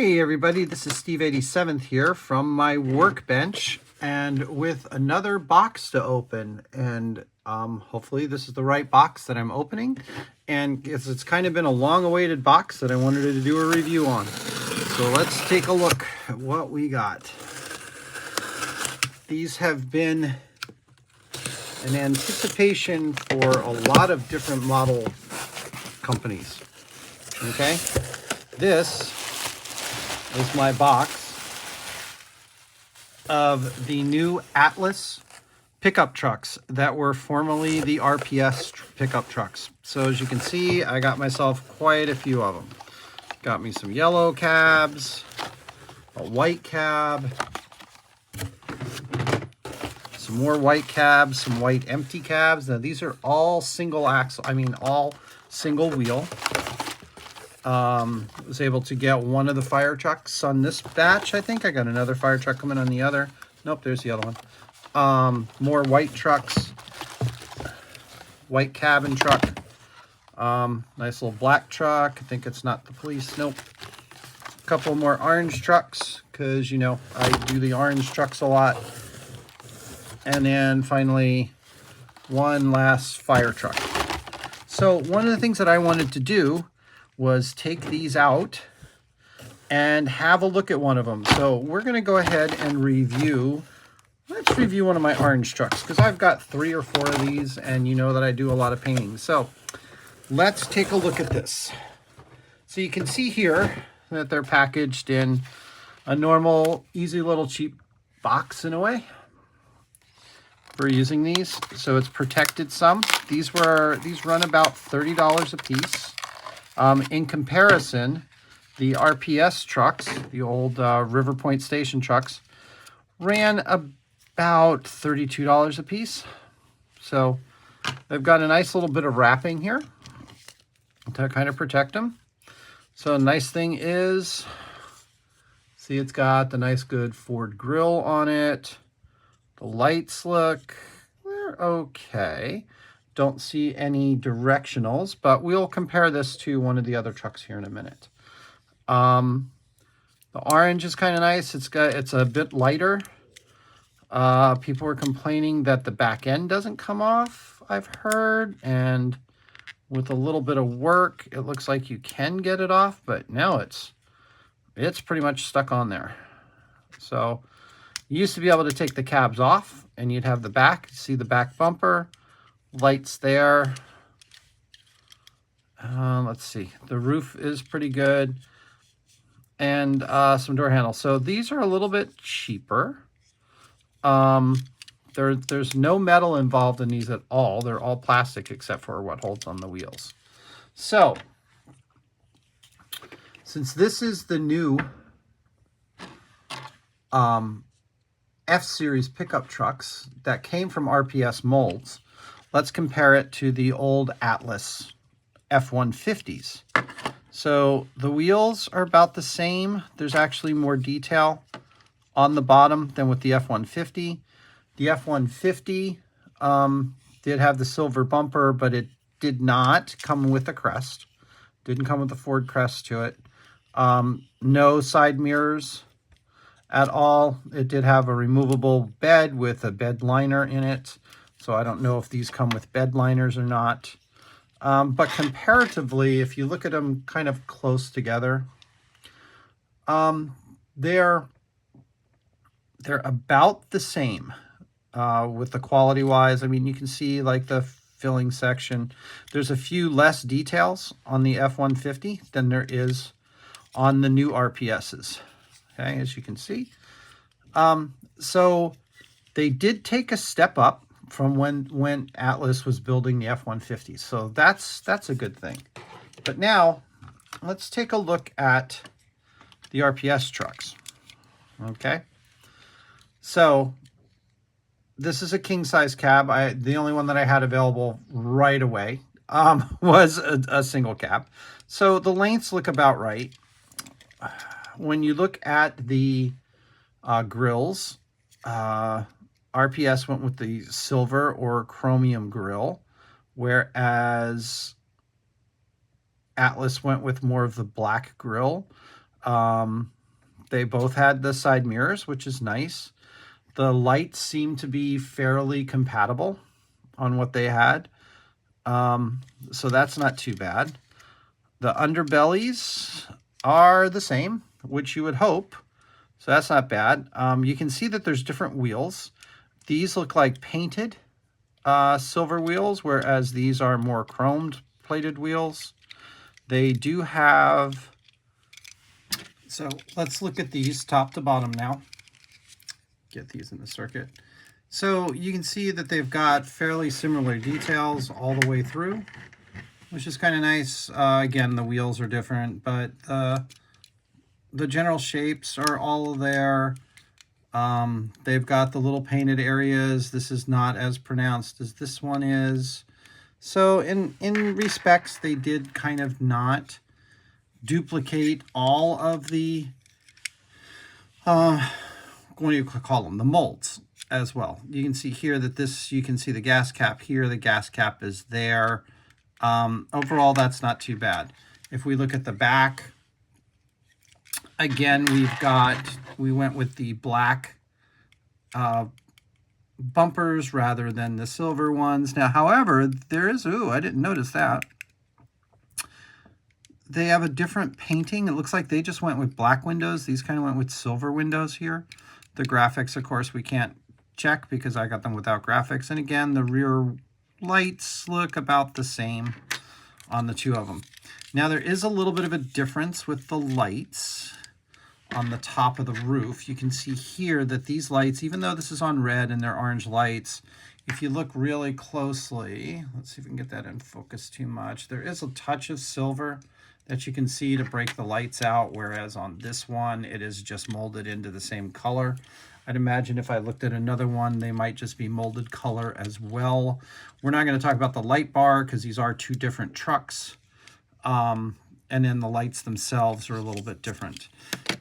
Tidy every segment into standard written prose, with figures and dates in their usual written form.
Hey everybody, this is Steve 87th here from my workbench and with another box to open, and hopefully this is the right box that I'm opening, and it's kind of been a long awaited box that I wanted to do a review on. So let's take a look at what we got. These have been an anticipation for a lot of different model companies. Okay, this is my box of the new Atlas pickup trucks that were formerly the RPS pickup trucks. So as you can see, I got myself quite a few of them. Got me some yellow cabs, a white cab, some more white cabs, some white empty cabs. Now these are all single axle, all single wheel. Was able to get one of the fire trucks on this batch. I think I got another fire truck coming on the other. Nope, there's the other one. More white trucks, white cabin truck, nice little black truck. I think it's not the police. Nope. A couple more orange trucks because, you know, I do the orange trucks a lot. And then finally one last fire truck. So one of the things that I wanted to do was take these out and have a look at one of them. So we're going to go ahead and review. Let's review one of my orange trucks because I've got 3 or 4 of these, and you know that I do a lot of painting. So let's take a look at this. So you can see here that they're packaged in a normal, easy little cheap box in a way for using these. So it's protected some. These run about $30 a piece. In comparison, the RPS trucks, the old River Point Station trucks, ran about $32 a piece. So they've got a nice little bit of wrapping here to kind of protect them. So nice thing is, see, it's got the nice good Ford grill on it. The lights they're okay. Don't see any directionals, but we'll compare this to one of the other trucks here in a minute. The orange is kind of nice. It's a bit lighter. People were complaining that the back end doesn't come off, I've heard, and with a little bit of work, it looks like you can get it off, but now it's pretty much stuck on there. So you used to be able to take the cabs off and you'd have the back, see the back bumper, lights there. Let's see, the roof is pretty good, and some door handles. So these are a little bit cheaper. There's no metal involved in these at all. They're all plastic except for what holds on the wheels. So since this is the new F-Series pickup trucks that came from RPS molds, let's compare it to the old Atlas F-150s. So the wheels are about the same. There's actually more detail on the bottom than with the F-150. The F-150 did have the silver bumper, but it did not come with a crest. Didn't come with a Ford crest to it. No side mirrors at all. It did have a removable bed with a bed liner in it. So I don't know if these come with bed liners or not. But comparatively, if you look at them kind of close together, they're about the same with the quality-wise. I mean, you can see like the filling section. There's a few less details on the F-150 than there is on the new RPSs. Okay, as you can see. So they did take a step up from when Atlas was building the F-150. So that's a good thing. But now let's take a look at the RPS trucks. Okay. So this is a king size cab. The only one that I had available right away was a single cab. So the lengths look about right. When you look at the grills, RPS went with the silver or chromium grill, whereas Atlas went with more of the black grill. They both had the side mirrors, which is nice. The lights seem to be fairly compatible on what they had. So that's not too bad. The underbellies are the same, which you would hope. So that's not bad. You can see that there's different wheels. These look like painted silver wheels, whereas these are more chromed plated wheels. They do have, so let's look at these top to bottom now. Get these in the circuit. So you can see that they've got fairly similar details all the way through, which is kind of nice. Again, the wheels are different, but the general shapes are all there. They've got the little painted areas. This is not as pronounced as this one is. So in respects, they did kind of not duplicate all of the, what do you call them? The molds as well. You can see here that this, you can see the gas cap here. The gas cap is there. Overall, that's not too bad. If we look at the back, again, we went with the black bumpers rather than the silver ones. Now, however, there is, ooh, I didn't notice that. They have a different painting. It looks like they just went with black windows. These kind of went with silver windows here. The graphics, of course, we can't check because I got them without graphics. And again, the rear lights look about the same on the two of them. Now, there is a little bit of a difference with the lights on the top of the roof. You can see here that these lights, even though this is on red and they're orange lights, if you look really closely, let's see if we can get that in focus too much, there is a touch of silver that you can see to break the lights out, whereas on this one, it is just molded into the same color. I'd imagine if I looked at another one, they might just be molded color as well. We're not going to talk about the light bar because these are two different trucks. And then the lights themselves are a little bit different.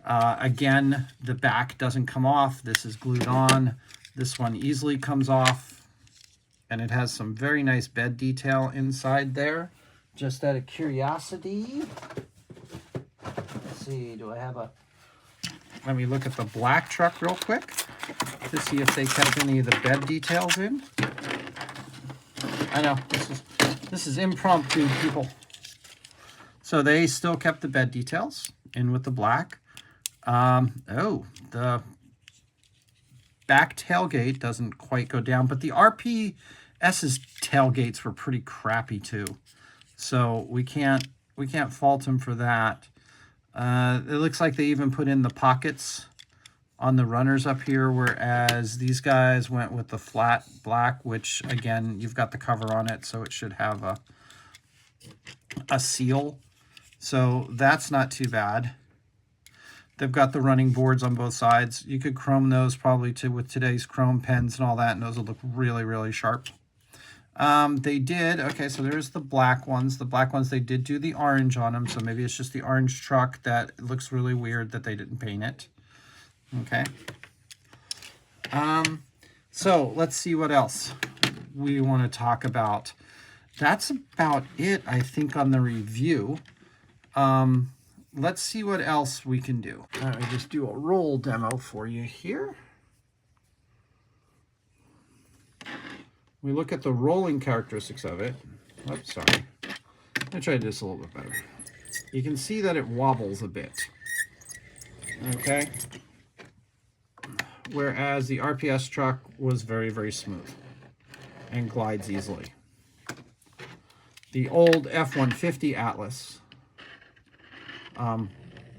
Again, the back doesn't come off. This is glued on. This one easily comes off. And it has some very nice bed detail inside there. Just out of curiosity. Let's see, do I have a... Let me look at the black truck real quick to see if they kept any of the bed details in. I know, this is impromptu, people. So they still kept the bed details in with the black. Oh, the back tailgate doesn't quite go down, but the RPS's tailgates were pretty crappy too. So we can't fault them for that. It looks like they even put in the pockets on the runners up here, whereas these guys went with the flat black, which again, you've got the cover on it, so it should have a seal. So that's not too bad. They've got the running boards on both sides. You could chrome those probably with today's chrome pens and all that, and those will look really, really sharp. They did, okay, so there's the black ones. The black ones, they did do the orange on them, so maybe it's just the orange truck that looks really weird that they didn't paint it. Okay. So let's see what else we want to talk about. That's about it, I think, on the review. Let's see what else we can do. Let me just do a roll demo for you here. We look at the rolling characteristics of it. Oops, sorry. Let me try this a little bit better. You can see that it wobbles a bit. Okay. Whereas the RPS truck was very, very smooth and glides easily. The old F-150 Atlas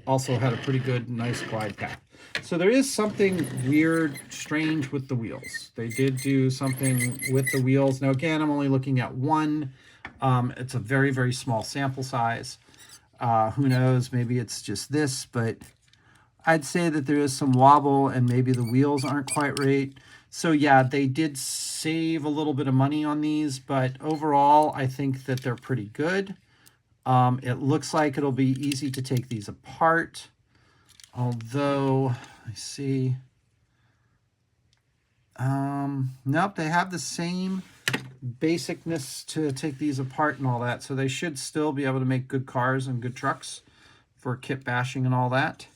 also had a pretty good, nice glide path. So there is something weird, strange with the wheels. They did do something with the wheels. Now, again, I'm only looking at one. It's a very, very small sample size. Who knows? Maybe it's just this, but I'd say that there is some wobble and maybe the wheels aren't quite right. So yeah, they did save a little bit of money on these, but overall, I think that they're pretty good. It looks like it'll be easy to take these apart. Although, I see, nope, they have the same basicness to take these apart and all that. So they should still be able to make good cars and good trucks for kit bashing and all that.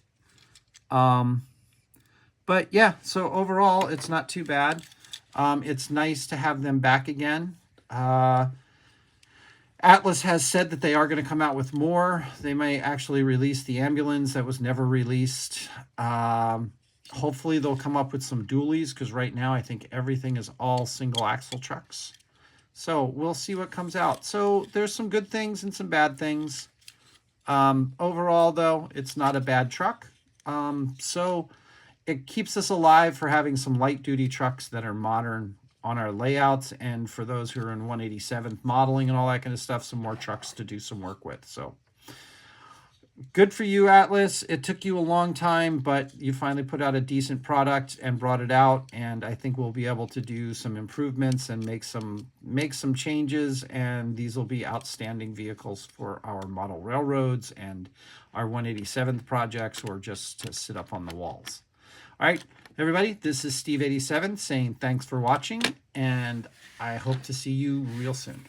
But yeah, so overall, it's not too bad. It's nice to have them back again. Atlas has said that they are going to come out with more. They may actually release the ambulance that was never released. Hopefully they'll come up with some dualies, because right now I think everything is all single axle trucks. So we'll see what comes out. So there's some good things and some bad things. Overall, though, it's not a bad truck. So it keeps us alive for having some light-duty trucks that are modern on our layouts, and for those who are in 187th modeling and all that kind of stuff, some more trucks to do some work with. So good for you, Atlas. It took you a long time, but you finally put out a decent product and brought it out, and I think we'll be able to do some improvements and make some changes, and these will be outstanding vehicles for our model railroads and our 187th projects, or just to sit up on the walls. All right, everybody, this is Steve87 saying thanks for watching, and I hope to see you real soon.